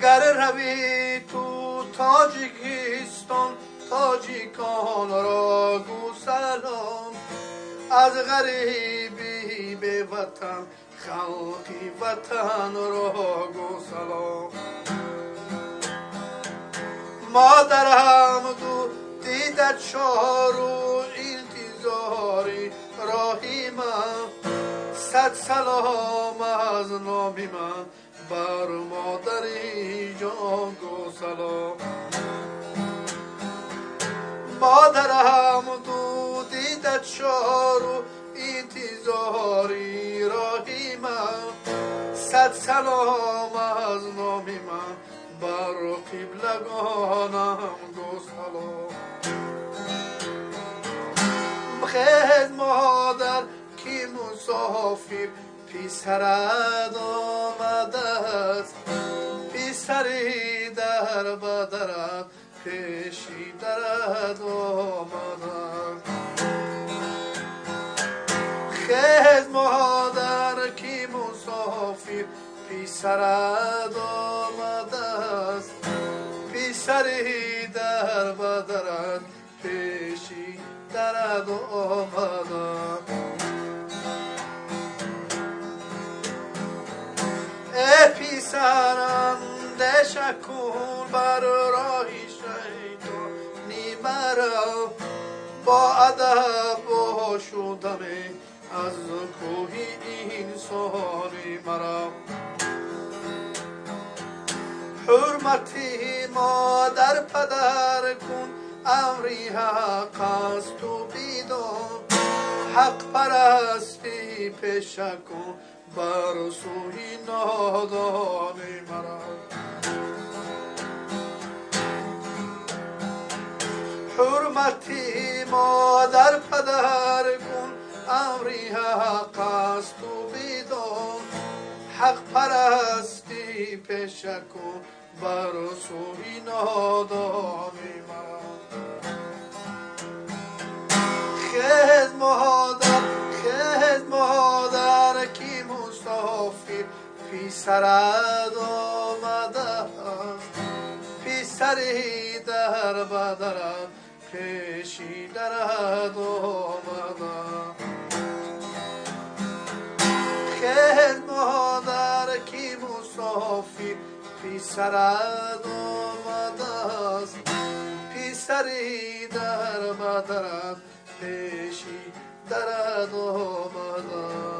گر روی تو تاجیکستان تاجیکان را گو سلام. از غریبی به وطن خلقی وطن را گو سلام. مادرم دو دیدت شارو انتظاری راهی من. صد سلام از نامی من بر مادری جان گو سلام. مادرم دو دیدت شارو انتظاری راهی من. صد سلام از نامی من بر قبلگانم گو سلام. بخیر مادر که مسافر پسرت آمده است. پسری در بدرت پیشی درد آمده است. خیز مادر که مسافر پسرت آمده است. پسری در بدرت پیشی درد آمده. ای پسرم دشت کن بر راهی شیطانی مرا. با ادب و شدمی از کوهی انسانی مرا. حرمتی مادر پدر کن امری حق است تو بدان. حق پرستی پیشه کن بر سوی نادانی مرا. حرمتی مادر پدر کن امری حق است تو بدان. حق پرستی پیشه کن بر سوی نادانی مرا. خیز مادر که مسافر پسرت آمده است. پسری در بدرت پیشی درد آمده. خیز مادر که مسافر پسرت آمده است. پسری در بدرت پیشی درد آمده.